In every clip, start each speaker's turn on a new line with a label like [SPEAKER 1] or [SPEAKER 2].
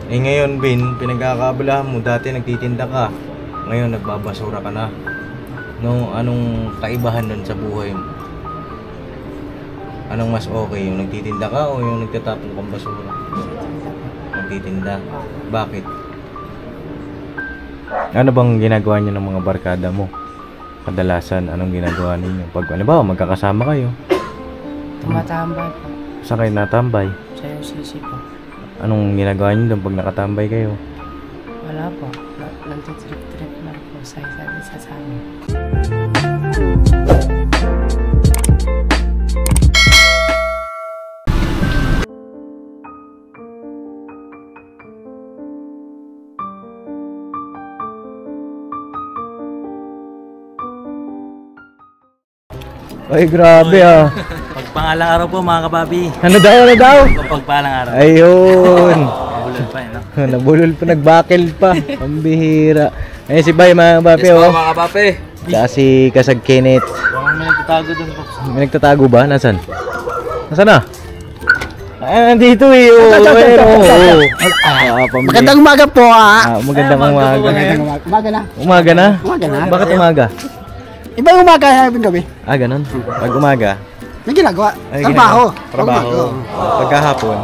[SPEAKER 1] Eh ngayon, Bin, pinagkakaabalahan mo. Dati nagtitinda ka. Ngayon, nagbabasura ka na. No, anong kaibahan nun sa buhay mo? Anong mas okay? Yung nagtitinda ka o yung nagtatapon kang basura? Nagtitinda. Bakit? Ano bang ginagawa niyo ng mga barkada mo? Kadalasan, anong ginagawa ninyo? Pag, ano ba, magkakasama kayo?
[SPEAKER 2] Tumatambay po.
[SPEAKER 1] Saan kayo natambay?
[SPEAKER 2] Sa UCC po.
[SPEAKER 1] Anong ginagawa niyo doon pag nakatambay kayo?
[SPEAKER 2] Wala po. Nagtitrip-trip lang po sa isa sa amin.
[SPEAKER 1] Ay, grabe ah.
[SPEAKER 3] Pagpangalang araw po mga kapapi.
[SPEAKER 1] Ano daw, ano daw?
[SPEAKER 3] Pagpalang araw.
[SPEAKER 1] Ayun.
[SPEAKER 3] Bulol pa no?
[SPEAKER 1] Nabulol pa, nagbakil pa. Pambihira. Ayun si Bay, mga kapapi,
[SPEAKER 3] Yes po
[SPEAKER 1] oh.
[SPEAKER 3] mga kapapi.
[SPEAKER 1] Tsaka si Kasag Kenneth.
[SPEAKER 3] Baka may nagtatago doon po.
[SPEAKER 1] May nagtatago ba? Nasaan? Nasaan na? Ay, nandito eh. Oh,
[SPEAKER 4] Magandang umaga po
[SPEAKER 1] magandang umaga.
[SPEAKER 4] Umaga na.
[SPEAKER 1] Umaga na?
[SPEAKER 4] Umaga na.
[SPEAKER 1] Bakit umaga?
[SPEAKER 4] Iba yung umaga habing gabi.
[SPEAKER 1] Ganun. Pag umaga,
[SPEAKER 4] May ginagawa.
[SPEAKER 1] ay,
[SPEAKER 4] Trabaho.
[SPEAKER 1] Trabaho. Pagkahapon.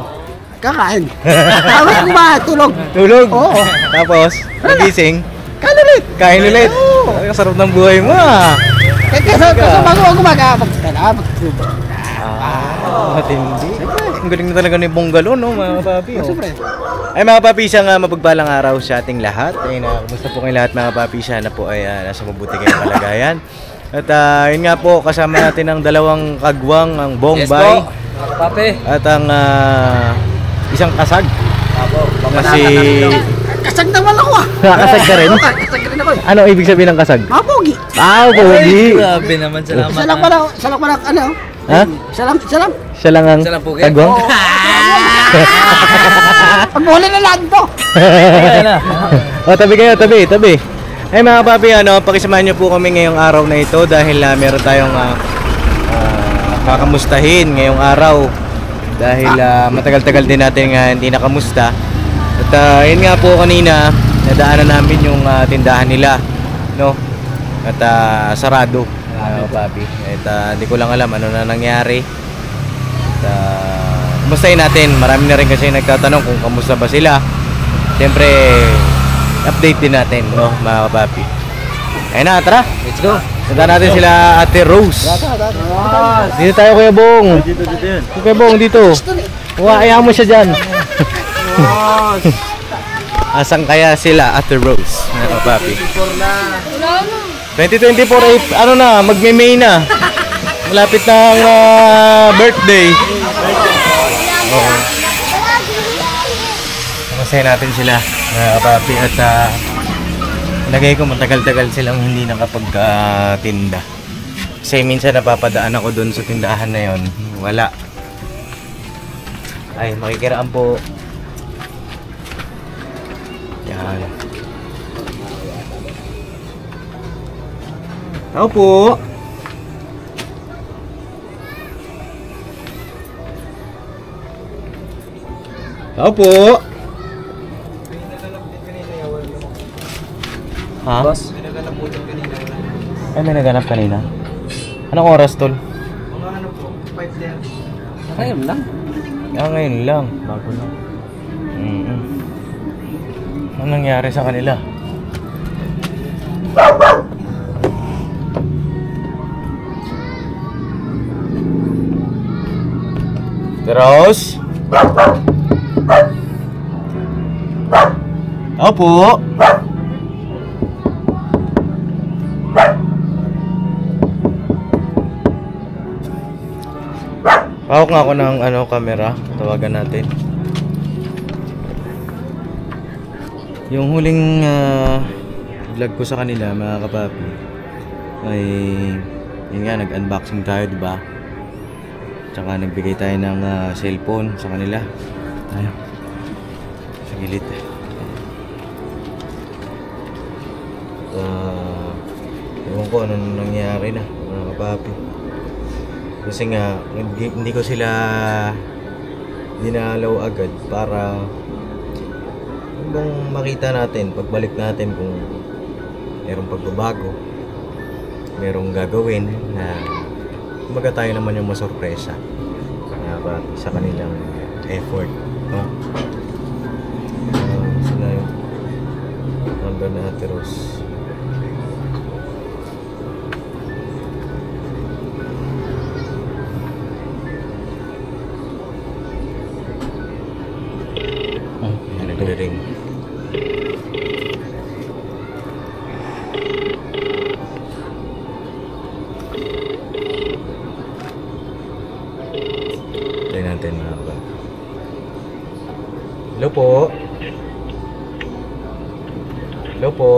[SPEAKER 4] Kakain. Tapos kumain. Tulog.
[SPEAKER 1] Tulog.
[SPEAKER 4] Oo.
[SPEAKER 1] Tapos, nagising.
[SPEAKER 4] Kain ulit.
[SPEAKER 1] Kain ulit. Ay, sarap ng buhay mo ah.
[SPEAKER 4] Kasi bago ang umaga. Magtulog.
[SPEAKER 1] Matindi. Ang galing na talaga ni Bonggalo, no, mga kapapi. Oh.
[SPEAKER 4] Siyempre.
[SPEAKER 1] Ay, mga papi, isang mapagpalang araw sa ating lahat. Ay, kumusta po kayo lahat, mga papi? Sana po ay nasa mabuti kayong kalagayan. At yun nga po, kasama natin ang dalawang kagwang, ang Bongbay.
[SPEAKER 3] Yes po mga kapapi.
[SPEAKER 1] At ang isang kasag.
[SPEAKER 3] Apo.
[SPEAKER 1] Na si...
[SPEAKER 4] Kasag naman ako
[SPEAKER 1] Kasag ka rin?
[SPEAKER 4] Kasag rin ako.
[SPEAKER 1] Ano ibig sabihin ng kasag?
[SPEAKER 4] Mapogi.
[SPEAKER 1] Pogi!
[SPEAKER 3] Grabe naman. Salamat.
[SPEAKER 4] Isa lang pala, ano?
[SPEAKER 1] Ha?
[SPEAKER 4] Isa lang.
[SPEAKER 1] Siya lang ang
[SPEAKER 3] Siya lang pogi?
[SPEAKER 1] kagwang?
[SPEAKER 4] Pag-huli na lang to.
[SPEAKER 1] Tabi kayo, tabi. Ay mga papi, pakisamahan niyo po kami ngayong araw na ito dahil meron tayong kakamustahin ngayong araw. Dahil matagal-tagal din natin hindi nakamusta. At yun nga po kanina, nadaanan namin yung tindahan nila, no? At sarado, papi. At hindi ko lang alam ano na nangyari. At kumustahin natin. Marami na rin kasi nagtatanong kung kamusta ba sila. Siyempre, update din natin, no, mga kapapi. Ayun na, tara.
[SPEAKER 3] Let's go.
[SPEAKER 1] Punta natin sila Ate Rose. Dito tayo, Kuya Bong.
[SPEAKER 3] Dito yun.
[SPEAKER 1] Kuya Bong, dito. Ayaw mo siya dyan. Asan kaya sila, Ate Rose, mga kapapi? 2024, ano na, magme-May na. Malapit na ang birthday. Oo. Kamustahin natin sila, mga kapapi. At lagay ko matagal-tagal silang hindi nakapagtinda. Kasi minsan napapadaan ako dun sa tindahan na yon, wala. Ay, makikiraan po. Yan. Tao po. Tao po. Ha?
[SPEAKER 3] Boss.
[SPEAKER 1] Ay, may naganap kanina. Anong oras, tol?
[SPEAKER 3] Ngayon lang.
[SPEAKER 1] Ngayon lang. Bago lang. Ano nangyari sa kanila? Rose? Opo. Hawak nga ako ng camera. Tawagan natin. Yung huling vlog ko sa kanila, mga kapapi, ay yun nga, nag-unboxing tayo, diba? Tsaka nagbigay tayo ng cellphone sa kanila. Ayun. Sa gilid. Ewan ko anong nangyari na, mga kapapi. Kasi nga, hindi ko sila dinalaw agad para Hanggang makita natin, pagbalik natin kung merong pagbabago, merong gagawin na kumbaga tayo naman yung masurpresa sa kanilang effort, no? Sila yung nandun na Ate Rose. Nagre-ring. Tayo natin mga kapatid. Hello po. Hello po.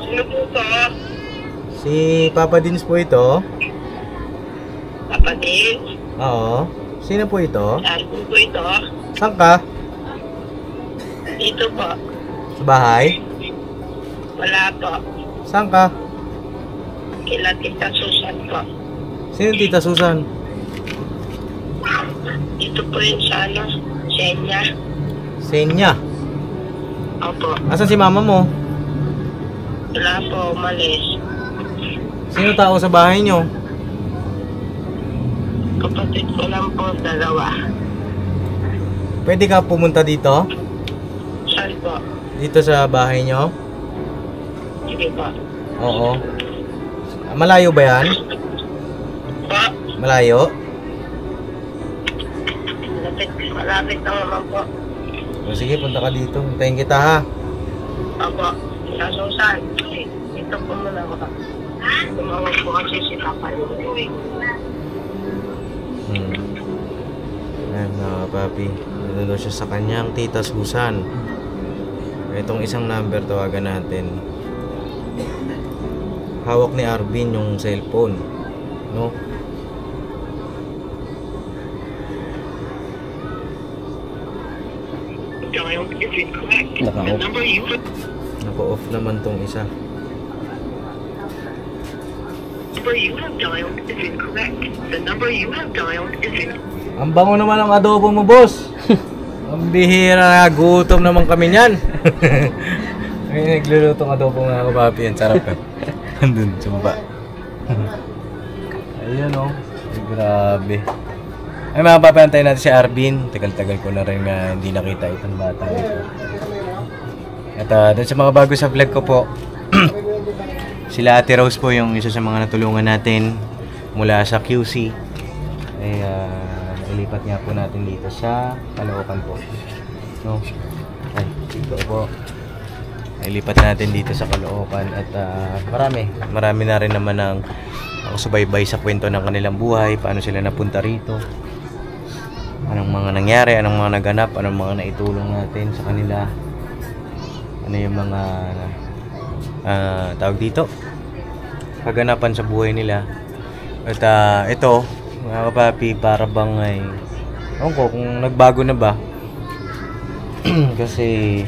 [SPEAKER 5] Sino po ba?
[SPEAKER 1] Si Papa Dins po ito.
[SPEAKER 5] Kapatid?
[SPEAKER 1] Oo. Sino po ito?
[SPEAKER 5] Saan po ito?
[SPEAKER 1] Saan ka?
[SPEAKER 5] Dito po.
[SPEAKER 1] Sa bahay?
[SPEAKER 5] Wala po.
[SPEAKER 1] Saan ka?
[SPEAKER 5] Kila Tita Susan po.
[SPEAKER 1] Sino Tita Susan?
[SPEAKER 5] Dito po yun sa ano, Senya.
[SPEAKER 1] Senya.
[SPEAKER 5] Opo.
[SPEAKER 1] Asan si mama mo?
[SPEAKER 5] Wala po, umalis.
[SPEAKER 1] Sino tao sa bahay nyo?
[SPEAKER 5] Kapatid ko lang po, dalawa.
[SPEAKER 1] Pwede ka pumunta dito?
[SPEAKER 5] Saan po?
[SPEAKER 1] Dito sa bahay nyo?
[SPEAKER 5] Sige po.
[SPEAKER 1] Oo. Malayo ba yan?
[SPEAKER 5] Po?
[SPEAKER 1] Malayo?
[SPEAKER 5] Malapit na naman po.
[SPEAKER 1] O sige, punta ka dito. Hintayin kita ha.
[SPEAKER 5] Opo. Tita Susan. Dito po muna ako. Tumawag po kasi si Papa Luwi.
[SPEAKER 1] Ayan mga papi. Nandun siya sa kanyang Tita Susan. Itong isang number tawagan natin. Hawak ni Arvin yung cellphone, no? Naka-off naman tong isa. Ang bango naman ang adobo mo, boss. Ang bihira na, gutom naman kami niyan. Ay, naglulutong adobo nga ako, papi. Ang sarap ka. Andun, sumba. Ayun, oh. Ay, grabe. Ay, mga papi, antayin natin si Arvin. Tagal-tagal ko na rin nga hindi nakita itong bata ito. At dun sa mga bago sa vlog ko po, sila Ate Rose po yung isa sa mga natulungan natin mula sa QC. Ay, ilipat nga po natin dito sa Caloocan po. No? Ay, dito po. Ilipat natin dito sa Caloocan at marami na rin naman ang subaybay sa kwento ng kanilang buhay, paano sila napunta rito, anong mga nangyari, anong mga naganap, anong mga naitulong natin sa kanila, ano yung mga tawag dito, kaganapan sa buhay nila. At ito mga kapapi, para bang ay ewan ko kung nagbago na ba. Kasi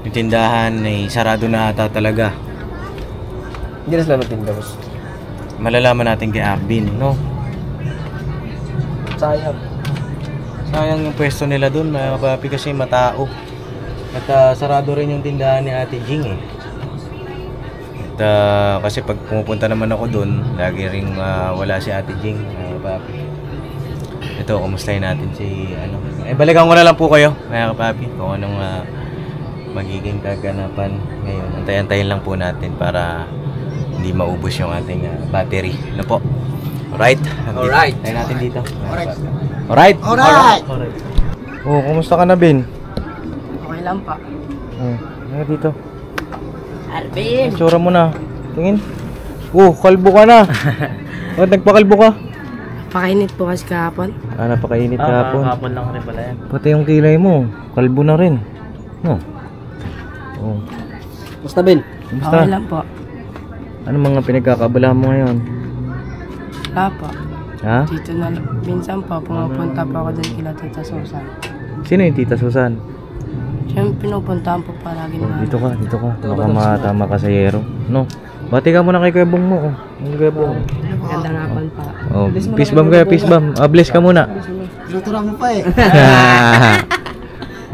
[SPEAKER 1] yung tindahan ay sarado na ata talaga.
[SPEAKER 3] Hindi na sila natinda, boss.
[SPEAKER 1] Malalaman natin kay Arvin, no?
[SPEAKER 3] Sayang.
[SPEAKER 1] Sayang yung pwesto nila dun mga kapapi kasi matao. At sarado rin yung tindahan ni Ate Jing eh. At kasi pag pumupunta naman ako dun, lagi ring wala si Ate Jing mga kapapi. Ito, kumustahin natin si ano. Balikan ko na lang po kayo mga kapapi kung anong magiging kaganapan ngayon. Antayin lang po natin para hindi maubos yung ating battery. Ano po? Alright?
[SPEAKER 3] Alright.
[SPEAKER 1] Tayo natin dito.
[SPEAKER 4] Alright.
[SPEAKER 1] Alright? Oh, kumusta ka na, Bin?
[SPEAKER 2] Okay lang pa.
[SPEAKER 1] Ano dito?
[SPEAKER 2] Arvin!
[SPEAKER 1] Tsura mo na. Tingin. Oh, kalbo ka na. Bakit nagpakalbo ka?
[SPEAKER 2] Pakainit po kasi kahapon.
[SPEAKER 1] Napakainit kahapon.
[SPEAKER 3] Kahapon lang rin pala yan.
[SPEAKER 1] Pati yung kilay mo, kalbo na rin. No? Oh.
[SPEAKER 3] Basta, Ben.
[SPEAKER 1] Kumusta?
[SPEAKER 2] Okay lang po.
[SPEAKER 1] Ano mga pinagkakabalahan mo ngayon?
[SPEAKER 2] Wala po.
[SPEAKER 1] Ha?
[SPEAKER 2] Dito na lang. Minsan po, pumupunta po ako dun kila Tita Susan.
[SPEAKER 1] Sino yung Tita Susan?
[SPEAKER 2] Siya yung pinupuntahan po palagi na.
[SPEAKER 1] Dito ka. Baka matama ka sa yero. No? Bati ka muna kay Kuya Bong mo. Kuya Bong.
[SPEAKER 2] Gandang hapon pa.
[SPEAKER 1] Oh, peace bomb ka muna. Bless ka muna.
[SPEAKER 4] Luto na mo pa eh.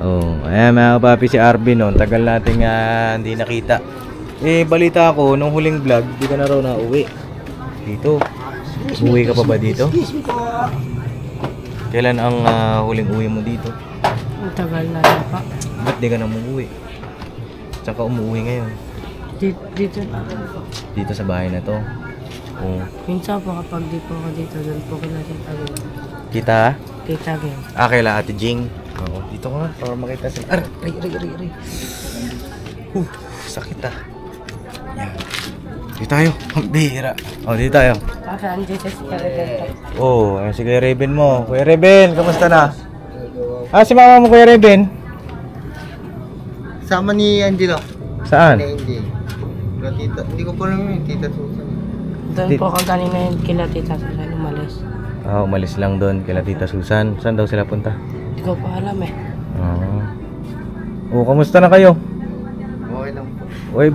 [SPEAKER 1] Oh, Ayan mga kapapi, si Arvin no. Tagal nating hindi nakita. Balita ako nung huling vlog, di ka na raw na uwi dito. Uwi ka pa ba dito? Kailan ang huling uwi mo dito?
[SPEAKER 2] Ang tagal na rin pa.
[SPEAKER 1] Ba't di ka na umuwi? Saan ka umuwi ngayon?
[SPEAKER 2] Dito na.
[SPEAKER 1] Dito sa bahay na to. Oo.
[SPEAKER 2] Minsan po kapag di po ako dito, doon po ko natin tagal.
[SPEAKER 1] Kita?
[SPEAKER 2] Kita game.
[SPEAKER 1] Kaila Ate Jing. Oo, dito ka nga para makita sila. Aray. Sakit Yan. Dito tayo. Ang bihira. Dito tayo.
[SPEAKER 2] Papa, andyan sa skeleton.
[SPEAKER 1] Ayan si Kuya Raven mo. Kuya Raven, kamusta na? Si mama mo Kuya Raven?
[SPEAKER 4] Sama ni Angelo.
[SPEAKER 1] Saan?
[SPEAKER 4] Hindi. Tita, hindi ko pa alam yung tita Susan.
[SPEAKER 2] Doon po ako kanina yung kila tita Susan umalis.
[SPEAKER 1] Umalis lang doon kila Tita Susan. Saan daw sila punta?
[SPEAKER 2] Hindi ko pa alam eh.
[SPEAKER 1] Kamusta na kayo?
[SPEAKER 4] Okay lang po.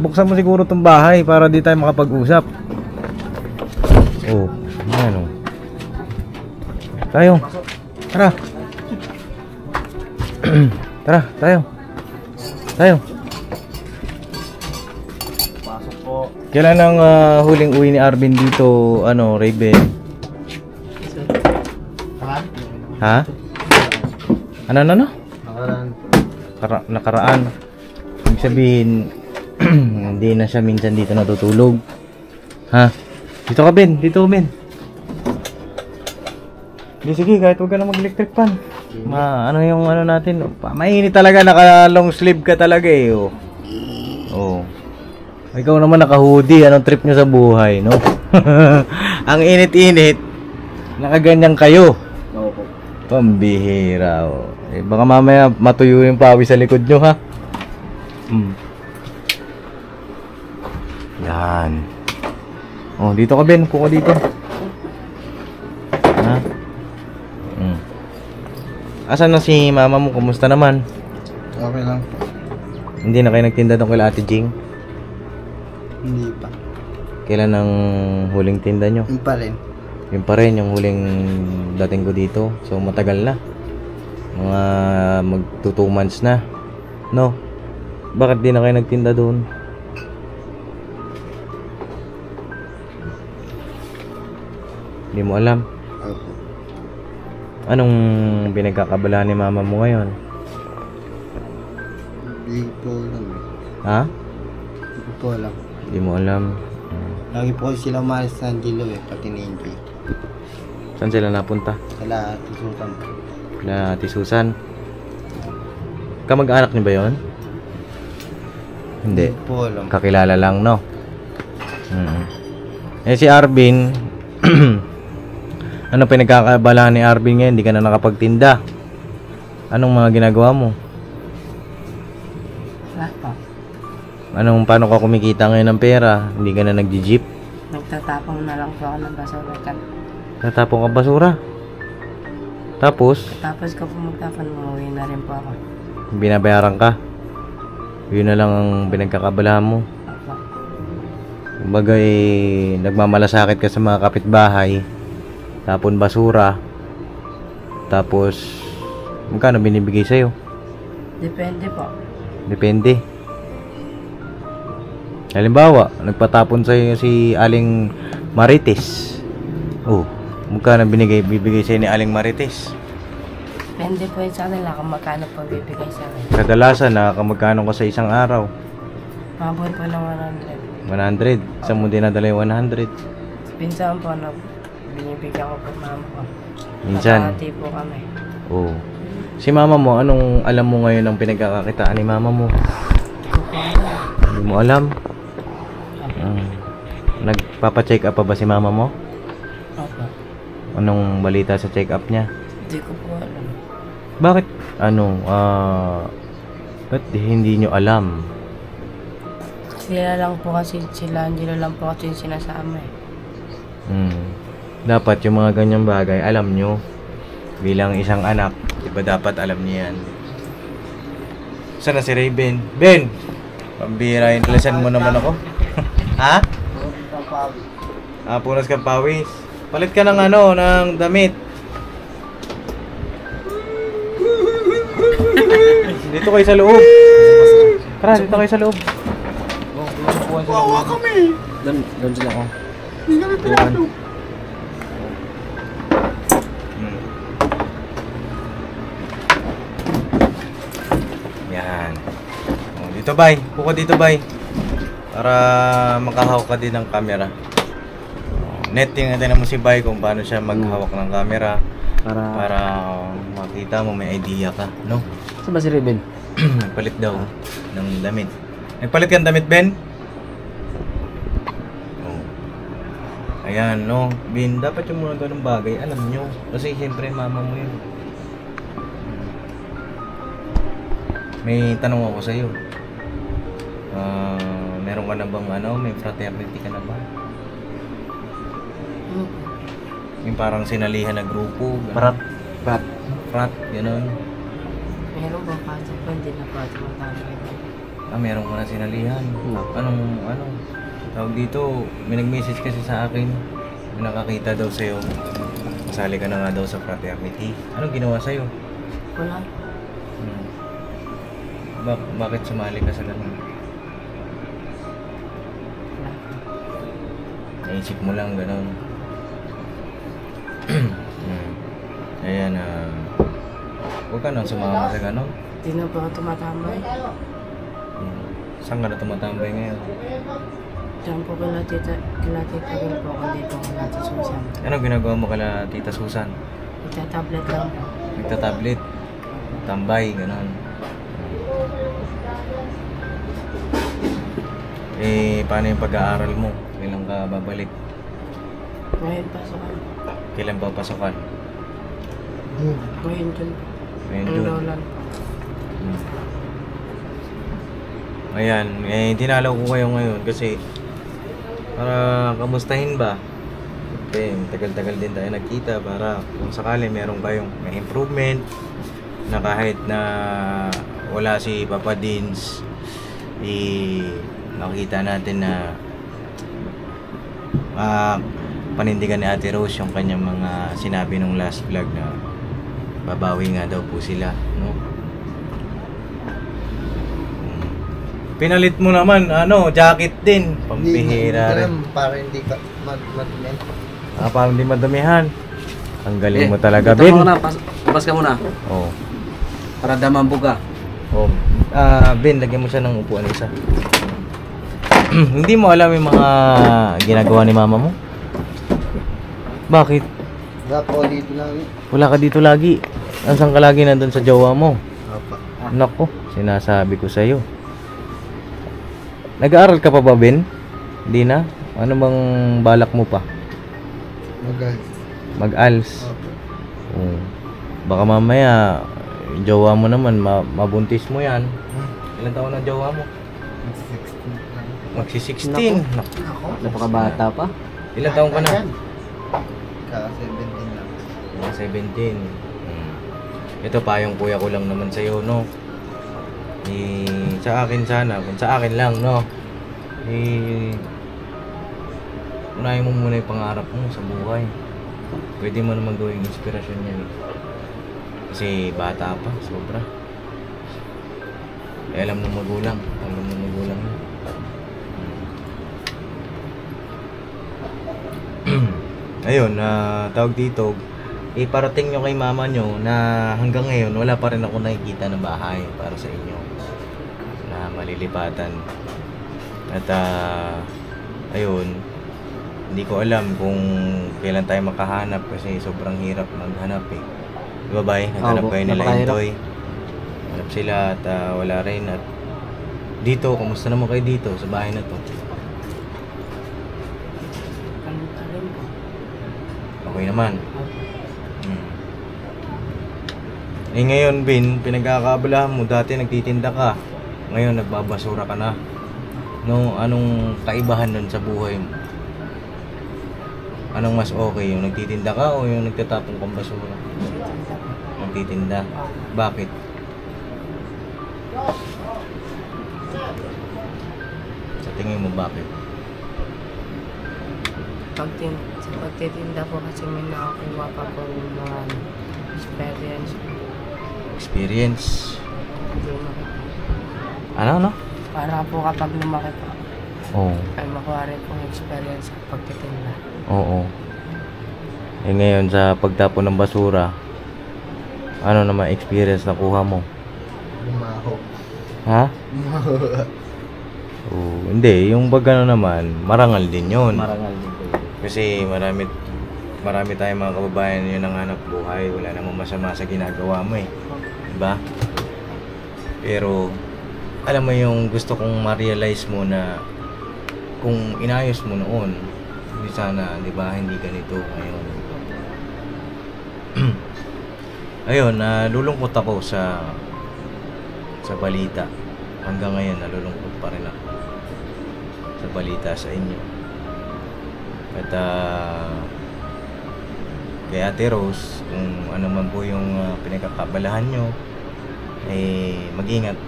[SPEAKER 1] Buksan mo siguro tong bahay para di tayo makapag-usap. Ano? Tayo. Tara. Tara, tayo.
[SPEAKER 4] Pasok po.
[SPEAKER 1] Kailan ang huling uwi ni Arvin dito, Raven? Ha? Ano? Nakaraan. Ibig sabihin, hindi na siya minsan dito natutulog. Ha? Dito ka, Ben. Sige, kahit huwag ka na mag-electric fan. Ano yung natin? Mainit talaga, naka-long sleeve ka talaga eh. Ikaw naman naka-hoodie. Anong trip nyo sa buhay, no? Ang init-init. Nakaganyan kayo. Pambihira. Baka mamaya matuyo yung pawis sa likod nyo, ha? Yan. Dito ka, Ben. Upo ka dito. Ha? Asan na si mama mo? Kumusta naman?
[SPEAKER 4] Okay lang.
[SPEAKER 1] Hindi na kayo nagtinda doon kay Ate Jing?
[SPEAKER 4] Hindi pa.
[SPEAKER 1] Kailan ang huling tinda nyo?
[SPEAKER 4] Yung pa rin.
[SPEAKER 1] Yun pa rin yung huling dating ko dito. So matagal na. Mga magto 2 months na. No? Bakit di na kayo nagtinda doon? Hindi mo alam?
[SPEAKER 4] Okay.
[SPEAKER 1] Anong pinagkakabalahan ni mama mo ngayon?
[SPEAKER 4] Hindi po alam.
[SPEAKER 1] Ha?
[SPEAKER 4] Hindi po alam.
[SPEAKER 1] Hindi mo alam.
[SPEAKER 4] Lagi po sila umalis sa Angelo pati ni Angel.
[SPEAKER 1] Saan sila napunta?
[SPEAKER 4] Sila Susan.
[SPEAKER 1] Na Ate Susan. Kamag-anak niyo ba yon? Hindi.
[SPEAKER 4] Hindi po alam.
[SPEAKER 1] Kakilala lang, no? Si Arvin, ano pinagkakabalahan ni Arvin ngayon? Hindi ka na nakapagtinda. Anong mga ginagawa mo?
[SPEAKER 2] Wala pa.
[SPEAKER 1] Paano ka kumikita ngayon ng pera? Hindi ka na nagji-jeep?
[SPEAKER 2] Nagtatapong na lang po ako ng basura.
[SPEAKER 1] Tatapong ka basura? Tapos,
[SPEAKER 2] Tapos ko po magtapon, umuwi na rin po ako.
[SPEAKER 1] binabayaran ka? Yun na lang ang pinagkakabalahan mo.
[SPEAKER 2] Opo.
[SPEAKER 1] Kumbaga nagmamalasakit ka sa mga kapitbahay, tapon basura, tapos magkano binibigay sa'yo?
[SPEAKER 2] Depende po.
[SPEAKER 1] Depende. Halimbawa, nagpatapon sa'yo si Aling Marites. Magkano bibigay sa'yo ni Aling Marites?
[SPEAKER 2] Depende po yun sa kanila kung magkano po bibigay sa akin.
[SPEAKER 1] Kadalasan, magkano ka sa isang araw?
[SPEAKER 2] Mabot po ng
[SPEAKER 1] 100. Saan mo dinadala yung 100?
[SPEAKER 2] 100. Pinsan po na binibigyan ko po mama ko.
[SPEAKER 1] Minsan?
[SPEAKER 2] Nakahati po kami.
[SPEAKER 1] Si mama mo, anong alam mo ngayon ang pinagkakakitaan ni mama mo?
[SPEAKER 2] Hindi ko po alam.
[SPEAKER 1] Hindi mo alam? Nagpapa-check up pa ba si mama mo?
[SPEAKER 2] Opo.
[SPEAKER 1] Anong balita sa check up niya?
[SPEAKER 2] Hindi ko po alam.
[SPEAKER 1] Bakit? Ba't hindi nyo alam?
[SPEAKER 2] Sila Angelo lang po kasi yung sinasama eh.
[SPEAKER 1] Dapat yung mga ganyang bagay, alam nyo. Bilang isang anak, diba dapat alam niyo yan? Saan na si Raven? Ben! Pambira, inalasan mo naman ako. Ha? Punas kang pawis. Palit ka ng ng damit. Dito kayo sa loob. Tara, dito kayo sa loob.
[SPEAKER 4] Wawa kami.
[SPEAKER 3] Doon sila ko.
[SPEAKER 4] Hindi kami pinapalok.
[SPEAKER 1] Yan. Oh, dito bay. Puko dito bay. Para makahawak ka din ng camera. Oh, net tingnan mo si bay kung paano siya maghawak ng camera. Para makita mo may idea ka, no?
[SPEAKER 3] Saan ba si Ruben?
[SPEAKER 1] Nagpalit daw ng damit. Nagpalit ka ng damit, Ben? Oh. Ayan, no? Ben, dapat yung mga ganung bagay, alam nyo. Kasi siyempre mama mo yun. May tanong ako sa'yo. Meron ka na bang may fraternity ka na ba?
[SPEAKER 2] Ano po?
[SPEAKER 1] Yung parang sinalihan na grupo. Ganun. Frat, gano'n.
[SPEAKER 2] Meron po kaso po, hindi na po tumatama.
[SPEAKER 1] Meron ka na sinalihan. Anong tawag dito, may nag-message kasi sa akin. May nakakita daw sa'yo. Kasali ka na nga daw sa fraternity. Anong ginawa sa'yo?
[SPEAKER 2] Wala.
[SPEAKER 1] Bakit sumali ka sa ganun?
[SPEAKER 2] Wala.
[SPEAKER 1] Naisip mo lang gano'n. Ayan, huwag ka nang sumama sa gano'n.
[SPEAKER 2] Hindi na po ako tumatambay.
[SPEAKER 1] Saan ka na tumatambay ngayon?
[SPEAKER 2] Diyan po kila tita rin po kung dito ko natin Susan.
[SPEAKER 1] Anong ginagawa mo kala Tita Susan?
[SPEAKER 2] Ita-tablet lang po.
[SPEAKER 1] Nagta-tablet. Tambay, gano'n. Paano yung pag-aaral mo? Kailan ka babalik?
[SPEAKER 2] Ngayon pasukan.
[SPEAKER 1] Kailan ba pasukan?
[SPEAKER 2] Ngayon dun.
[SPEAKER 1] Ngayon
[SPEAKER 2] Ang
[SPEAKER 1] June.
[SPEAKER 2] lolan po.
[SPEAKER 1] Ayan, tinalaw ko kayo ngayon kasi para kamustahin ba? Okay, tagal-tagal din tayo nagkita para kung sakali meron kayong may improvement na kahit na wala si Papa Dins, makita natin na panindigan ni Ate Rose yung kanyang mga sinabi nung last vlog na babawi nga daw po sila, no? Pinalit mo naman, jacket din. Pambihira rin.
[SPEAKER 4] Para hindi ka madumihan.
[SPEAKER 1] Parang hindi madumihan. Ang galing mo talaga,
[SPEAKER 3] dito
[SPEAKER 1] Ben.
[SPEAKER 3] mo na, pas ka muna.
[SPEAKER 1] Oh.
[SPEAKER 3] Para damambog ka.
[SPEAKER 1] Oh. Ben, lagyan mo siya ng upuan isa. Hindi mo alam yung mga ginagawa ni mama mo? Bakit?
[SPEAKER 4] Wala po dito lang.
[SPEAKER 1] Wala ka dito lagi. Saan ka lagi nandun sa jowa mo?
[SPEAKER 4] Apa.
[SPEAKER 1] Nako, sinasabi ko sa'yo. Nag-aaral ka pa ba, Ben? Hindi na? Ano bang balak mo pa? Mag-ALS? Oh. Baka mamaya, yung jowa mo naman, mabuntis mo yan. Ilan taon na jowa mo? Magsi-16. Nako.
[SPEAKER 3] Napakabata pa.
[SPEAKER 1] Ilan taon ka na?
[SPEAKER 4] Ka-17 lang.
[SPEAKER 1] Mga 17. Ito pa yung kuya ko lang naman sa'yo, no? Sa akin sana, kung sa akin lang, no? Unahin mo muna yung pangarap mo sa buhay. Pwede mo naman gawing inspirasyon yan. Kasi bata pa, sobra. Alam mo magulang yun. Ayun, tawag dito, parating nyo kay mama nyo na hanggang ngayon wala pa rin ako nakikita na bahay para sa inyo na malilipatan. At ayun, hindi ko alam kung kailan tayo makahanap kasi sobrang hirap maghanap eh. Diba ba? Naghanap kayo nila Intoy. Hanap sila at wala rin. At dito, kumusta naman kayo dito sa bahay na to?
[SPEAKER 2] Kalong-kalong po.
[SPEAKER 1] Okay naman. Ngayon, Ben, pinagkakabalahan mo, dati nagtitinda ka. Ngayon, nagbabasura ka na. No, anong kaibahan nun sa buhay mo? Anong mas okay? Yung nagtitinda ka o yung nagtatapong kang basura? Nagtitinda. Bakit? Sa tingin mo, bakit?
[SPEAKER 2] Sa pagtitinda po kasi may nakakuha pa po yung mga experience.
[SPEAKER 1] Experience.
[SPEAKER 2] Hindi
[SPEAKER 1] Ano?
[SPEAKER 2] Para po kapag lumaki po,
[SPEAKER 1] Oo.
[SPEAKER 2] ay makuha rin pong experience sa pagtitinda.
[SPEAKER 1] Oo. Eh ngayon sa pagtapon ng basura, ano naman experience na kuha mo?
[SPEAKER 4] Lumaho.
[SPEAKER 1] Ha? Oo, hindi, yung bagano naman, marangal din yun.
[SPEAKER 3] Marangal din po yun.
[SPEAKER 1] Kasi marami tayong mga kababayan yun ang hanap buhay. Wala namang masama sa ginagawa mo eh. Diba? Pero, alam mo yung gusto kong ma-realize mo na kung inayos mo noon, hindi sana, di ba, hindi ganito ngayon. Ayun, nalulungkot ako sa balita. Hanggang ngayon, nalulungkot pa rin ako sa balita sa inyo. At kay Ate Rose, kung ano man po yung pinagkakabalahan nyo, eh mag-ingat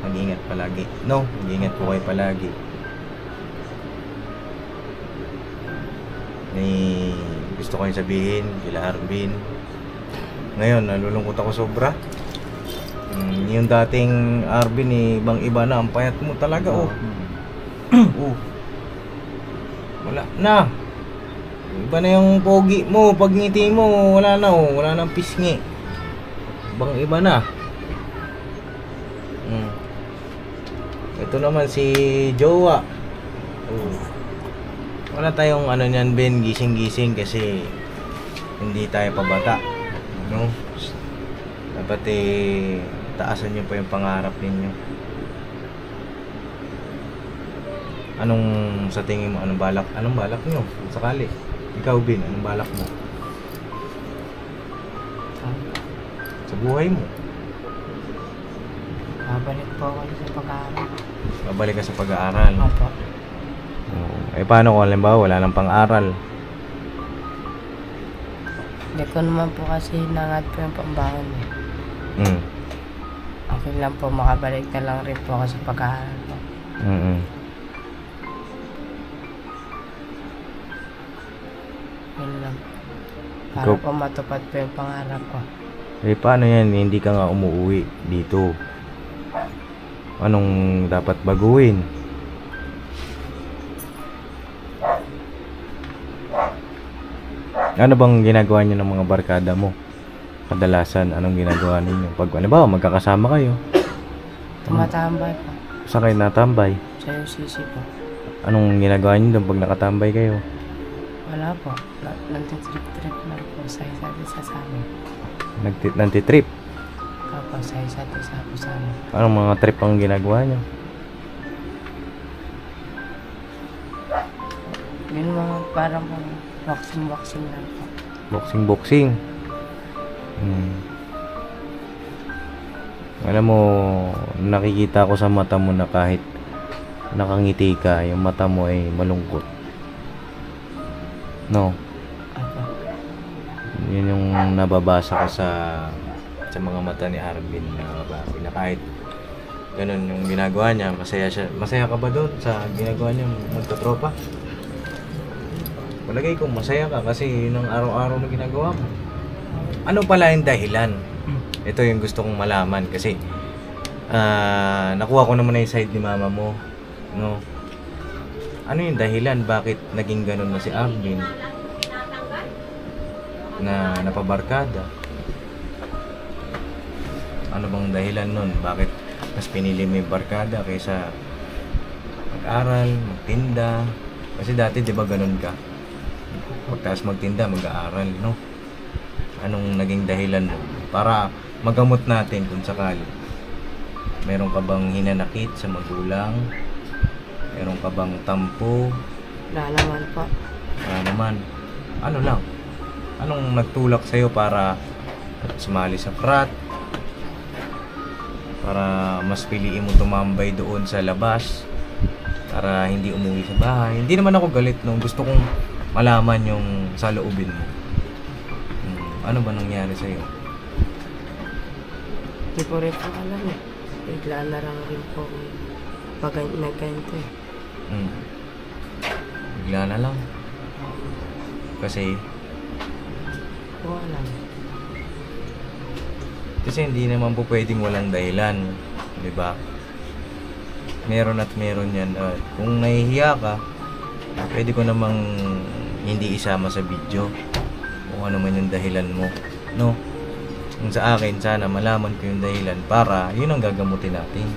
[SPEAKER 1] palagi. No, mag-ingat po kayo palagi. May gusto ko yung sabihin kila Arvin. Ngayon, nalulungkot ako sobra. Yung dating Arvin, ibang iba na. Ang payat mo talaga, oh. Wala na. Iba na yung pogi mo. Pag ngiti mo, wala na, oh. Wala nang pisngi. Ibang iba na. Ito naman si Jowa. Wala tayong ano niyan, Ben, gising-gising kasi hindi tayo pabata. No? Dapat taasan niyo pa yung pangarap ninyo. Anong sa tingin mo, anong balak niyo? Sakali. Ikaw, Ben, anong balak mo? Sa buhay mo.
[SPEAKER 2] Babalik po ako sa pag-aaral.
[SPEAKER 1] Babalik ka sa pag-aaral.
[SPEAKER 2] Opo.
[SPEAKER 1] Eh paano kung halimbawa wala nang pang-aral?
[SPEAKER 2] Hindi ko naman po kasi nangat po yung pambangon eh. Okay lang po, makabalik na lang rin po ako sa pag-aaral po. Yun lang. Para
[SPEAKER 1] Ikaw-
[SPEAKER 2] po matupad po yung pangarap ko.
[SPEAKER 1] Eh paano yan? Hindi ka nga umuwi dito. Anong dapat baguhin? Ano bang ginagawa niyo ng mga barkada mo? Kadalasan, anong ginagawa ninyo? Pag halimbawa magkakasama kayo,
[SPEAKER 2] Tumatambay po.
[SPEAKER 1] saan kayo natambay?
[SPEAKER 2] Sa UCC po.
[SPEAKER 1] Anong ginagawa niyo doon pag nakatambay kayo?
[SPEAKER 2] Wala po. Nantitrip-trip lang po sa isa't isa sa amin.
[SPEAKER 1] Nagtitrip?
[SPEAKER 2] Kapag sa isa't isa po sa amin.
[SPEAKER 1] Anong mga trip ang ginagawa niyo?
[SPEAKER 2] Yun mga parang boxing lang po.
[SPEAKER 1] Boxing. Alam mo, nakikita ko sa mata mo na kahit nakangiti ka, yung mata mo ay malungkot. No?
[SPEAKER 2] Opo.
[SPEAKER 1] Yun yung nababasa ko sa mga mata ni Arvin na babae na kahit ganun yung ginagawa niya, masaya siya. Masaya ka ba doon sa ginagawa niya magkatropa? Palagay ko masaya ka kasi yun ang araw-araw na ginagawa mo. Ano pala yung dahilan? Ito yung gusto kong malaman kasi nakuha ko naman na yung side ni mama mo, no? Ano yung dahilan bakit naging ganun na si Arvin na napabarkada? Ano bang dahilan nun? Bakit mas pinili mo yung barkada kaysa mag-aral, magtinda? Kasi dati di ba ganun ka? Pagkas magtinda, mag-aaral, no? Anong naging dahilan mo? Para magamot natin kung sakali. Meron ka bang hinanakit sa magulang? Meron ka bang tampo?
[SPEAKER 2] Wala naman po.
[SPEAKER 1] Wala naman. Ano lang? Anong nagtulak sa'yo para sumali sa frat? Para mas piliin mo tumambay doon sa labas? Para hindi umuwi sa bahay? Hindi naman ako galit nung gusto kong malaman yung saloobin mo. Ano ba nangyari sa'yo?
[SPEAKER 2] Hindi ko rin po alam eh. Bigla na lang rin po nagganito eh.
[SPEAKER 1] Bigla na lang. Kasi
[SPEAKER 2] Po alam.
[SPEAKER 1] hindi naman po pwedeng walang dahilan, 'di ba? Meron at meron yan. Kung nahihiya ka, pwede ko namang hindi isama sa video. Kung ano man yung dahilan mo. No? Kung sa akin, sana malaman ko yung dahilan para yun ang gagamutin natin.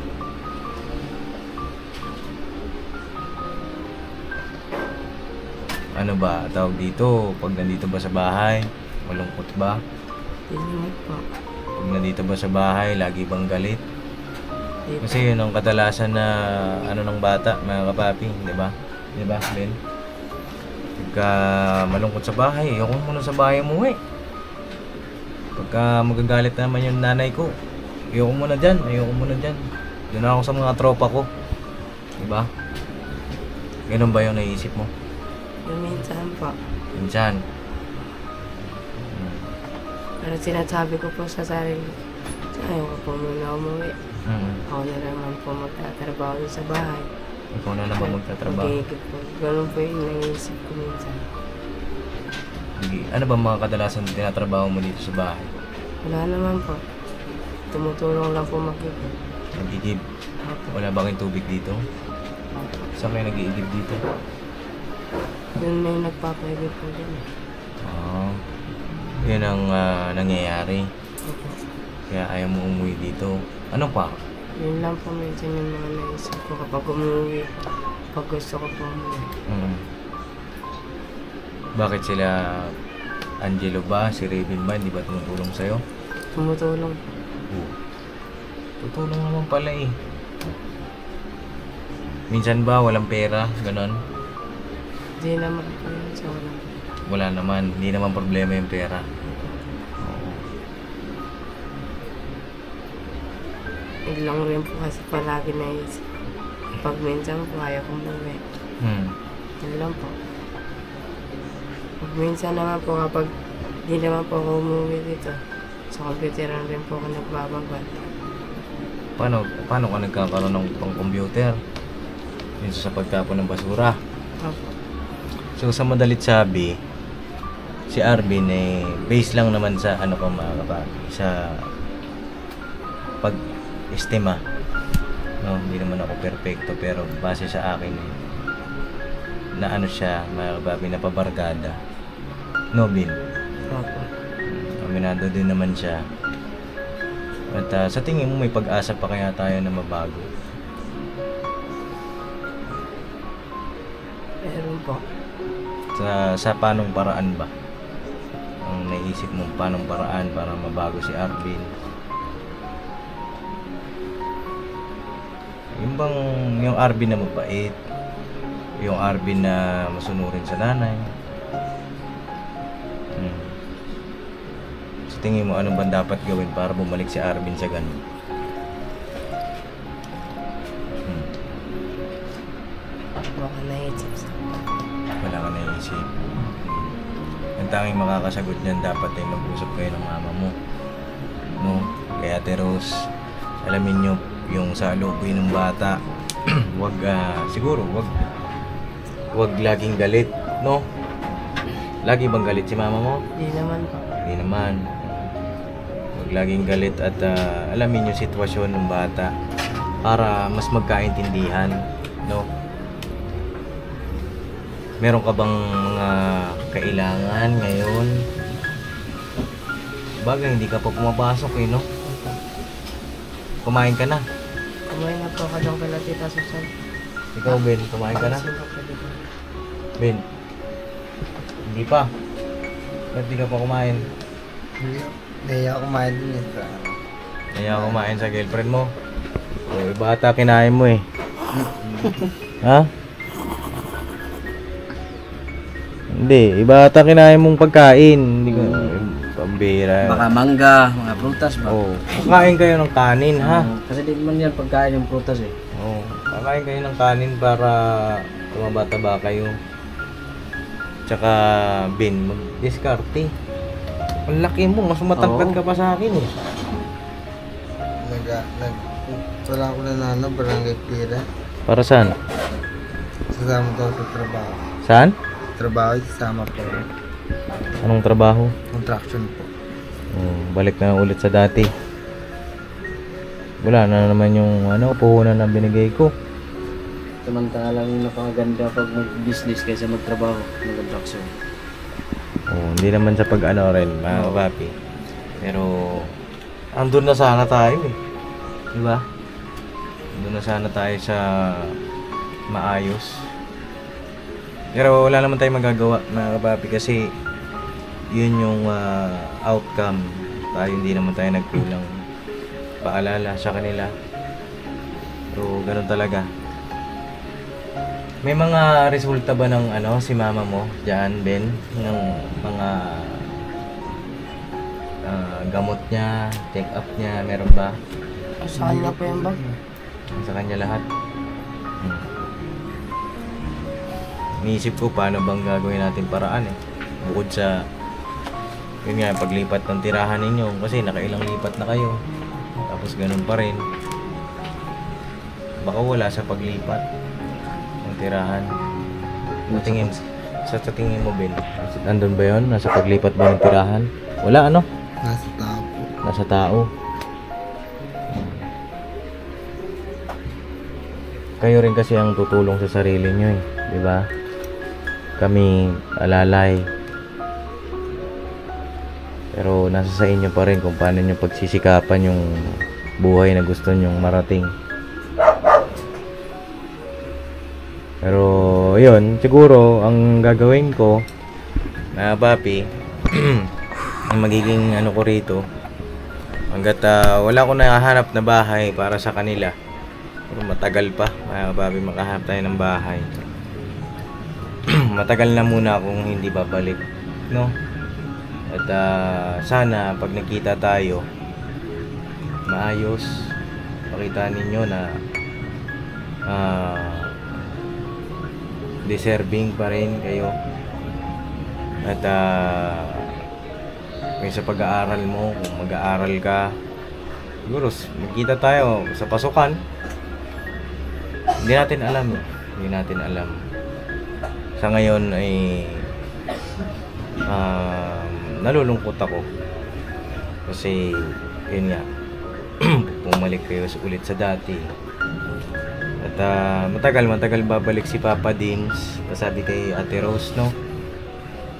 [SPEAKER 1] Ano ba, tawag dito, pag nandito ba sa bahay, malungkot ba?
[SPEAKER 2] Hindi naman po.
[SPEAKER 1] Pag nandito ba sa bahay, lagi bang galit? Kasi yun ang kadalasan na ano ng bata, mga kapapi, di ba? Di ba, Ben? Pagka malungkot sa bahay, ayoko muna sa bahay umuwi. Pagka magagalit naman yung nanay ko, ayoko muna dyan. Doon ako sa mga tropa ko. Di ba? Ganun ba yung naisip mo?
[SPEAKER 2] Yung minsan po.
[SPEAKER 1] Minsan.
[SPEAKER 2] Pero sinasabi ko po sa sarili, ayoko po muna umuwi. Ako na naman po magtatrabaho sa bahay.
[SPEAKER 1] Ikaw na naman magtatrabaho.
[SPEAKER 2] Magigit po. Ganun po yung naisip ko minsan.
[SPEAKER 1] Ano ba mga kadalasan tinatrabaho mo dito sa bahay?
[SPEAKER 2] Wala naman po. Tumutulong lang po magigit.
[SPEAKER 1] Nag-igib? Wala ba kayong tubig dito? Saan kayo nag-iigib dito?
[SPEAKER 2] Yun may nagpapaigit po din.
[SPEAKER 1] Yun ang nangyayari.
[SPEAKER 2] Opo.
[SPEAKER 1] Kaya ayaw mo umuwi dito. Ano pa?
[SPEAKER 2] Yun lang po minsan yung mga naisip ko kapag umuwi. Pag gusto ko po umuwi.
[SPEAKER 1] Bakit sila Angelo ba, si Raven ba, hindi ba tumutulong sa'yo?
[SPEAKER 2] Tumutulong.
[SPEAKER 1] Tutulong naman pala eh. Minsan ba walang pera, ganon?
[SPEAKER 2] Hindi naman po yun sa wala.
[SPEAKER 1] Wala naman, hindi naman problema yung pera.
[SPEAKER 2] Ilang rin po kasi palagi naisip. Pag minsan po ayaw ko umuwi. Yun lang po. Pag minsan naman po kapag di naman po ako umuwi dito, sa computeran rin po ako nagbababad.
[SPEAKER 1] Paano ka nagkakaroon ng pang-computer? Yun sa pagtapon ng basura.
[SPEAKER 2] Opo.
[SPEAKER 1] So sa madalit sabi, si Arvin eh base lang naman sa ano ko mga kapatid, sa pag-estima. No, hindi naman ako perfecto pero base sa akin eh, na ano siya, mga kapatid, na pabarkada. No, Bin?
[SPEAKER 2] Opo.
[SPEAKER 1] Aminado din naman siya. At sa tingin mo may pag-asa pa kaya tayo na mabago?
[SPEAKER 2] Meron po.
[SPEAKER 1] Sa panong paraan ba? Ang naisip mo panong paraan para mabago si Arvin? Yung Arvin na mabait, yung Arvin na masunurin sa nanay. Sa tingin mo ano ba dapat gawin para bumalik si Arvin sa ganun?
[SPEAKER 2] Baka naisip sa
[SPEAKER 1] Wala ka naisip. Ang tanging makakasagot niyan dapat ay mag-usap kayo ng mama mo. No? Kaya Ate Rose, alamin nyo yung sa loob ng bata. Siguro wag laging galit, no? Lagi bang galit si mama mo?
[SPEAKER 2] Hindi naman po.
[SPEAKER 1] Hindi naman. Wag laging galit at alamin yung sitwasyon ng bata para mas magkaintindihan, no? Meron ka bang mga kailangan ngayon? Bagay, hindi ka pa pumapasok eh, no? Kumain ka na.
[SPEAKER 2] Kumain na po ako ng kala Tita Susan.
[SPEAKER 1] Ikaw, Ben, kumain ka na? Ben, hindi pa. Ba't di ka pa kumain?
[SPEAKER 4] Hindi ako kumain din yun sa
[SPEAKER 1] Kaya kumain sa girlfriend mo. O, bata kinain mo eh. Ha? Hindi, iba ata kinain mong pagkain. Hindi ko, pambira.
[SPEAKER 3] Baka mangga, mga prutas ba?
[SPEAKER 1] Oo. Kakain kayo ng kanin, ha?
[SPEAKER 3] Kasi di man yan pagkain yung prutas eh.
[SPEAKER 1] Oo. Kakain kayo ng kanin para tumaba-taba kayo. Tsaka, Ben, mag-diskarte. Ang laki mo, mas matangkad ka pa sa akin eh.
[SPEAKER 4] Wala ako na barangay pira.
[SPEAKER 1] Para saan?
[SPEAKER 4] Sasama daw sa trabaho.
[SPEAKER 1] Saan?
[SPEAKER 4] Trabaho, sasama po.
[SPEAKER 1] Anong trabaho?
[SPEAKER 4] Contraction po.
[SPEAKER 1] Balik na ulit sa dati. Wala na naman yung puhunan na binigay ko.
[SPEAKER 3] Samantalang napakaganda pag mag-business kaysa magtrabaho, mag-construction.
[SPEAKER 1] Hindi naman sa pag-ano rin, mga kapapi. Pero, andun na sana tayo eh. Di ba? Andun na sana tayo sa maayos. Pero wala naman tayong magagawa, mga kapapi, kasi yun yung outcome. Tayo hindi naman tayo nagkulang paalala sa kanila. Pero ganun talaga. May mga resulta ba ng si mama mo diyan, Ben? Ng mga gamot niya, check-up niya, meron ba?
[SPEAKER 2] Sa kanya po yan ba?
[SPEAKER 1] Sa kanya lahat. Iniisip ko paano bang gagawin natin paraan eh. Bukod sa yun nga, paglipat ng tirahan ninyo kasi nakailang lipat na kayo. Tapos ganun pa rin. Baka wala sa paglipat ng tirahan. Sa tingin mo, Ben? Nandun ba yun? Nasa paglipat ba ng tirahan? Wala, ano?
[SPEAKER 4] Nasa tao po.
[SPEAKER 1] Nasa tao. Kayo rin kasi ang tutulong sa sarili nyo eh. Diba? Kami alalay. Pero nasa sa inyo pa rin kung paano nyo pagsisikapan yung buhay na gusto nyong marating. Pero yun, siguro ang gagawin ko na papi ang magiging ko rito hanggat wala ko nahahanap na bahay para sa kanila. Pero matagal pa mga papi makahanap tayo ng bahay. Matagal na muna akong hindi babalik, no? At sana pag nakita tayo maayos, pakita ninyo na deserving pa rin kayo at may sa pag-aaral mo, kung mag-aaral ka siguro magkita tayo sa pasukan. Hindi natin alam sa ngayon ay nalulungkot ako kasi yun nga bumalik kayo ulit sa dati. At matagal babalik si Papa Dins. Sabi kay Ate Rose, no?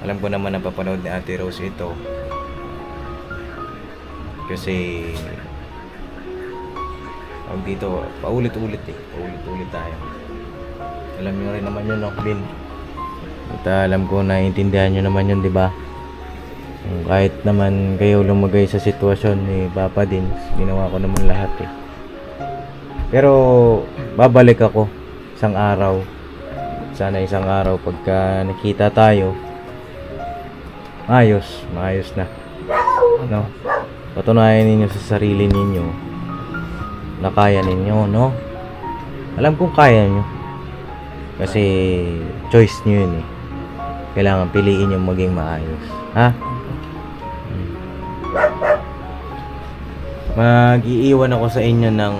[SPEAKER 1] Alam ko naman na papanood ni Ate Rose ito. Kasi dito paulit-ulit tayo. Alam niyo rin naman yun, no, Bin? At alam ko na intindihan niyo naman yun, di ba? Kahit naman kayo lumagay sa sitwasyon ni Papa Dins, ginawa ko naman lahat eh. Pero babalik ako isang araw. Sana isang araw pagka nakita tayo maayos na, no? Patunayan ninyo sa sarili ninyo na kaya ninyo, no? Alam kong kaya nyo kasi choice nyo yun eh. Kailangan piliin yung maging maayos, ha? Mag-iiwan ako sa inyo ng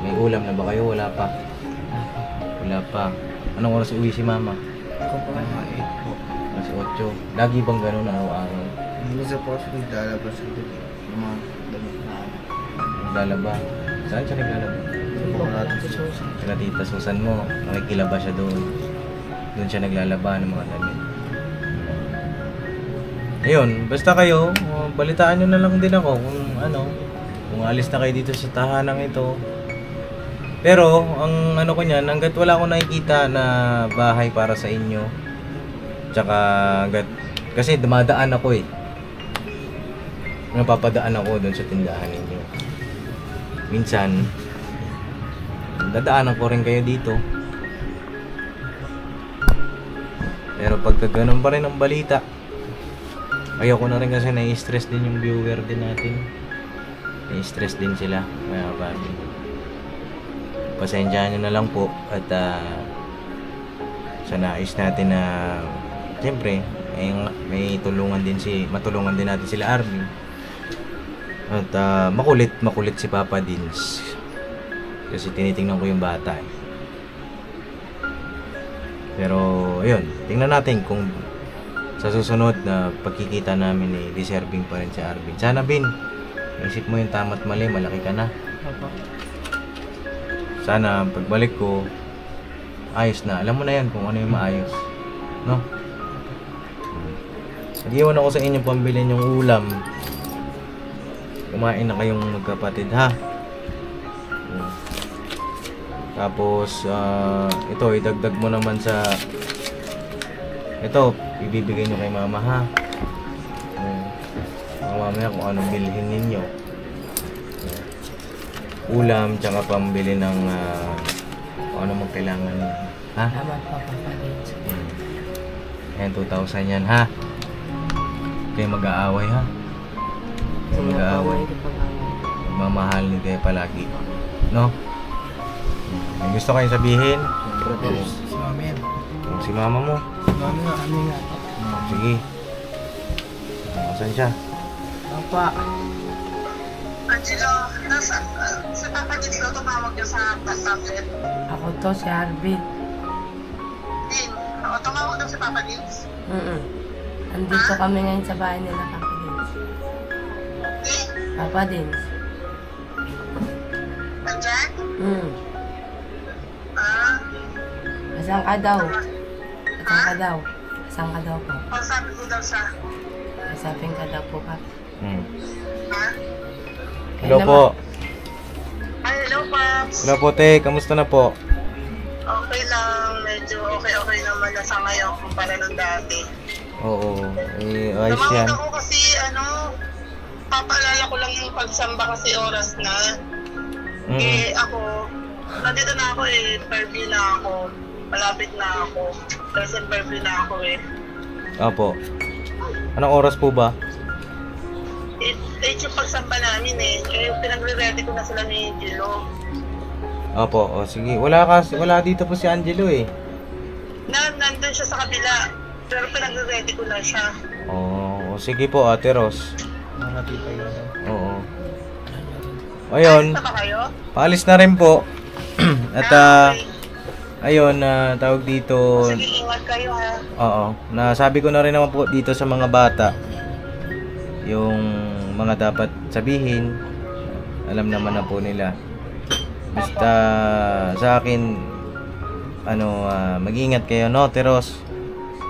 [SPEAKER 1] may ulam na ba kayo? Wala pa. Anong oras uwi si mama?
[SPEAKER 4] Ako po ay 8 po.
[SPEAKER 1] Mas 8. Lagi bang ganun araw-araw?
[SPEAKER 4] Hindi sa po siya naglalabas ito. Yung mga damit na ako.
[SPEAKER 1] Naglalaba? Saan siya naglalaba?
[SPEAKER 4] Sa po natin sa Susan.
[SPEAKER 1] Kaya Tita Susan mo, nakikilaba siya doon. Doon siya naglalaba ng mga damit. Ayun, basta kayo, balitaan nyo na lang din ako kung alis na kayo dito sa tahanang ito. Pero, ang ko niyan, hanggat wala akong nakikita na bahay para sa inyo, tsaka kasi dumadaan ako eh. Napapadaan ako doon sa tindahan ninyo. Minsan, dadaanan ko rin kayo dito. Pero pagka ganun pa rin ang balita, ayoko na rin kasi nai-stress din yung viewer din natin. Nai-stress din sila, mga kapatid. Pasensyahan nyo na lang po at sa nais natin na siyempre may matulungan din natin sila Arvin at makulit si Papa Dins kasi tinitingnan ko yung bata eh. Pero ayun, tingnan natin kung sa susunod na pagkikita namin eh, deserving pa rin si Arvin. Sana Bin, isip mo yung tama't mali, malaki ka na. sana pagbalik ko, ayos na. Alam mo na yan kung ano yung maayos. No? Nag-iwan ako sa inyo pambili yung ulam. Kumain na kayong magkapatid, ha? Tapos, ito, idagdag mo naman sa... Ito, ibibigay nyo kay mama, ha? Mamaya kung anong bilhin ninyo. Ulam, tsaka pambili ng kung ano mong kailangan niya. Ha?
[SPEAKER 2] Salamat po, Papa Dins.
[SPEAKER 1] Ayan, 2,000 yan, ha? Kayo mag-aaway, ha? Kayo mag-aaway. Magmamahal ni kayo palagi. No? May gusto kayong sabihin?
[SPEAKER 4] Si Mami yan.
[SPEAKER 1] Si mama mo.
[SPEAKER 4] Mami nga, kami nga.
[SPEAKER 1] Sige. Saan siya?
[SPEAKER 4] Papa.
[SPEAKER 5] Angelo, sa Papa Dins daw tumawag niya sa tablet.
[SPEAKER 2] Ako to, si Arvin.
[SPEAKER 5] Din, tumawag daw si Papa Dins.
[SPEAKER 2] Andito kami ngayon sa bahay nila, Papa Dins.
[SPEAKER 5] Eh,
[SPEAKER 2] Papa Dins.
[SPEAKER 5] nandyan?
[SPEAKER 2] Asan ka daw? Asan ka daw? Asan ka daw po?
[SPEAKER 5] Sabi ko daw siya.
[SPEAKER 2] Asapin ka daw po, Papa.
[SPEAKER 5] Ha?
[SPEAKER 1] Hello po.
[SPEAKER 5] Ay, hello, Paps.
[SPEAKER 1] Hello po, te. Kamusta na po?
[SPEAKER 5] Okay lang. Medyo okay naman na sa ngayon kumpara ng dati.
[SPEAKER 1] Oo. Ayos
[SPEAKER 5] Tumawag
[SPEAKER 1] yan.
[SPEAKER 5] ako kasi, papaalala ko lang yung pagsamba kasi oras na. Eh, ako, nandito na ako Fairview na ako. Malapit na ako. Present Fairview na ako
[SPEAKER 1] Opo. Anong oras po ba?
[SPEAKER 5] Yung pagsamba namin pinagre-ready ko na sila ni Angelo.
[SPEAKER 1] Opo. O, sige. Wala dito po si Angelo eh.
[SPEAKER 5] Nandun siya sa kabila. Pero pinagre-ready ko na siya.
[SPEAKER 1] Oo. Sige po, Ate Ros.
[SPEAKER 4] Mga tita yun.
[SPEAKER 1] Oo. Ayun.
[SPEAKER 5] Ayos na ba kayo?
[SPEAKER 1] Paalis na rin po. At
[SPEAKER 5] Okay.
[SPEAKER 1] ayun, tawag dito.
[SPEAKER 5] Sige, ingat kayo ha.
[SPEAKER 1] Oo. Nasabi ko na rin naman po dito sa mga bata yung mga dapat sabihin. Alam naman na po nila. Basta sa akin mag-ingat kayo, no, Teros?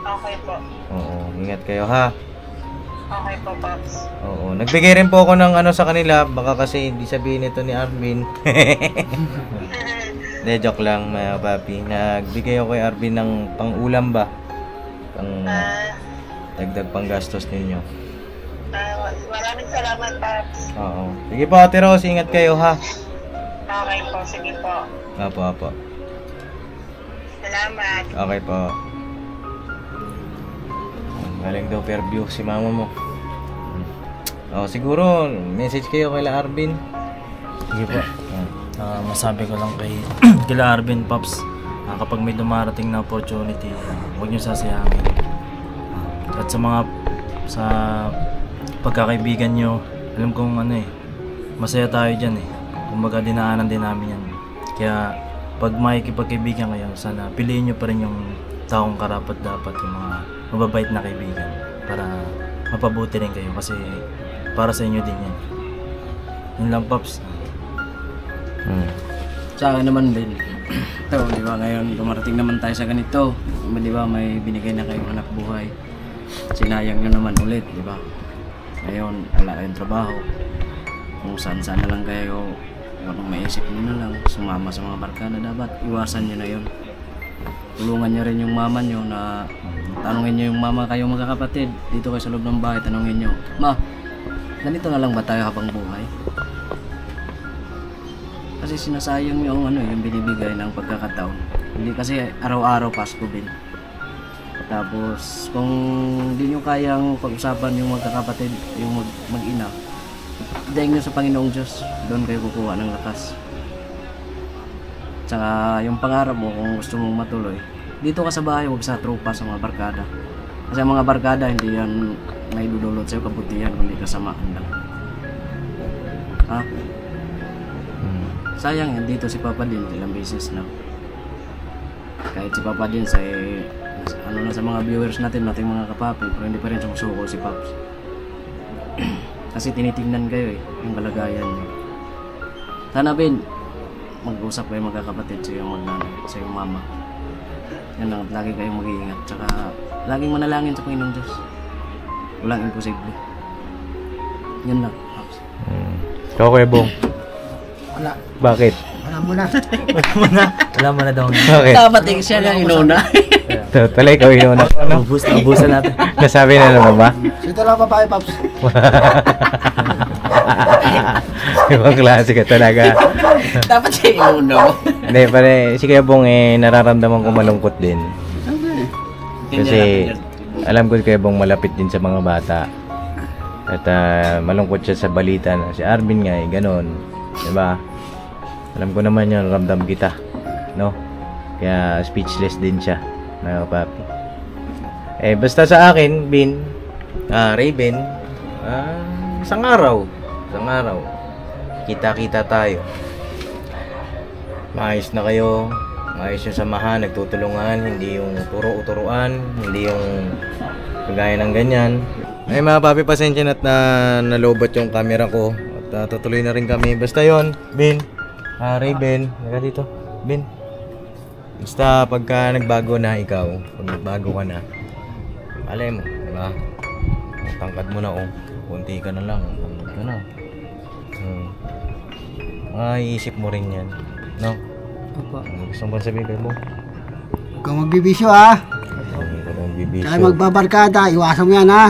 [SPEAKER 5] Okay po.
[SPEAKER 1] Oo, ingat kayo, ha?
[SPEAKER 5] Okay po, Pops.
[SPEAKER 1] Oo, nagbigay rin po ako ng sa kanila, baka kasi hindi sabihin ito ni Arvin. De, joke lang, mga papi. Nagbigay ako kay Arvin ng pang-ulam ba? Dagdag pang gastos ninyo.
[SPEAKER 5] Maraming salamat, Pops.
[SPEAKER 1] Oo. Sige po, Ate Rose, ingat kayo, ha?
[SPEAKER 5] Okay po, sige po.
[SPEAKER 1] Apo.
[SPEAKER 5] Salamat.
[SPEAKER 1] Okay po. Galing daw Fairview si mama mo. Siguro, message kayo kay Arvin.
[SPEAKER 3] Sige po. Masabi ko lang kay kila Arvin, Pops, kapag may dumarating na opportunity, huwag nyo sasayangin. At sa pagkakaibigan nyo, alam kong masaya tayo dyan kumbaga dinaanan din namin yan. Kaya pag makikipagkaibigan kayo, sana piliin nyo pa rin yung taong karapat dapat, yung mga mababait na kaibigan, para mapabuti rin kayo kasi para sa inyo din yan. Yun lang, Pops.
[SPEAKER 4] Sa akin naman din. Ito, di ba, ngayon dumarating naman tayo sa ganito. Di ba, may binigay na kayong anak buhay. Sinayang nyo naman ulit, di ba? Ngayon, wala kayong trabaho. Kung saan-saan na lang kayo, kung maisip nyo na lang, sumama sa mga barkada, dapat iwasan nyo na yun. Tulungan nyo rin yung mama nyo na tanungin nyo yung mama kayong magkakapatid. Dito kayo sa loob ng bahay, tanungin nyo, Ma, ganito na lang ba tayo habang buhay? Kasi sinasayang yung yung binibigay ng pagkakataon. Hindi kasi araw-araw Pasko din. Tapos kung hindi nyo kayang pag-usapan yung magkakapatid, yung mag-ina, daing nyo sa Panginoong Diyos, doon kayo kukuha ng lakas. Tsaka yung pangarap mo, kung gusto mong matuloy, dito ka sa bahay, huwag sa tropa, sa mga barkada. Kasi ang mga barkada, hindi yan may dudulot sa'yo kabutihan, kundi kasamaan lang. Ha? Sayang yan, dito si Papa din, ilang beses na. Kahit si Papa din sa sa mga viewers natin mga kapapi, pero hindi pa rin sumusuko si Paps. Kasi tinitingnan kayo yung kalagayan niyo. Sana, Ben, mag-usap kayo magkakapatid sa iyong magnanay, sa iyong mama. Yan lang, lagi kayong mag-iingat. Tsaka, laging manalangin sa Panginoong Diyos. Walang imposible. Yan lang, Pops.
[SPEAKER 1] Ikaw, Kuya Bong.
[SPEAKER 6] Wala.
[SPEAKER 1] Bakit?
[SPEAKER 6] Wala mo na.
[SPEAKER 3] Wala mo na daw.
[SPEAKER 1] Bakit?
[SPEAKER 4] Dapat siya nga inuna.
[SPEAKER 1] Tuloy, ikaw yun. Ano?
[SPEAKER 3] Ubusan natin.
[SPEAKER 1] Nasabi na naman ba?
[SPEAKER 6] Ito lang babae, Pops.
[SPEAKER 1] Ibang klase ka talaga.
[SPEAKER 4] Dapat siya inuna mo.
[SPEAKER 1] Hindi, pare, si Kuya Bong nararamdaman ko malungkot din. Kasi alam ko si Kuya Bong malapit din sa mga bata. At malungkot siya sa balita na si Arvin nga ganon. Diba? Alam ko naman yun, ramdam kita. No? Kaya speechless din siya, mga papi. Basta sa akin, Raven, isang araw, kita-kita tayo. Maayos na kayo, maayos yung samahan, nagtutulungan, hindi yung turo-turuan, hindi yung kagaya ng ganyan. Mga papi, pasensya na't nalobat yung camera ko at tutuloy na rin kami. Basta yon, Raven, naga dito, basta pagka nagbago na ikaw, pag nagbago ka na, alay mo, diba? Tangkad mo na, kunti ka na lang, tangkad ka na. Iisip mo rin yan, no?
[SPEAKER 6] Opo.
[SPEAKER 1] Gusto mo sabihin kayo mo?
[SPEAKER 6] Huwag kang magbibisyo, ha?
[SPEAKER 1] Hindi ka lang bibisyo.
[SPEAKER 6] Kaya magbabarkada, iwasan mo yan, ha?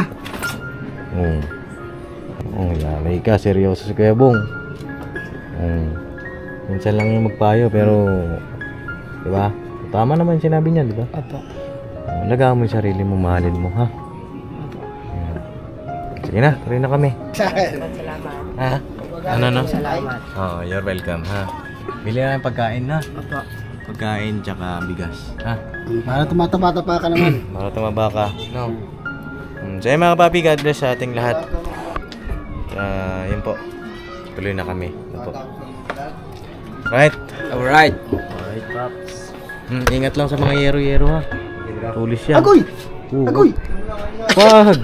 [SPEAKER 1] Lamay ka, seryoso si Kuya Bong. Minsan lang yung magpayo, pero diba? Tama naman yung sinabi niya, diba?
[SPEAKER 6] Opo.
[SPEAKER 1] Alagaan mo yung sarili mo, mahalin mo, ha? Ayan. Sige na, tuloy na kami.
[SPEAKER 2] Salamat.
[SPEAKER 1] Ha? Ano?
[SPEAKER 2] Salamat.
[SPEAKER 1] You're welcome, ha? Bili na ng pagkain, ha?
[SPEAKER 6] Opo.
[SPEAKER 1] Pagkain tsaka bigas, ha?
[SPEAKER 6] Para tumataba-taba ka naman.
[SPEAKER 1] Para tumaba ka, no? So yun mga papi, God bless sa ating lahat. Yun po. Tuloy na kami. Yun po. Right?
[SPEAKER 4] Alright.
[SPEAKER 3] Alright, Pops.
[SPEAKER 1] Ingat lang sa mga yero-yero, ha? Tulis yan.
[SPEAKER 6] Agoy!
[SPEAKER 1] Oo.
[SPEAKER 6] Agoy!
[SPEAKER 1] Wag!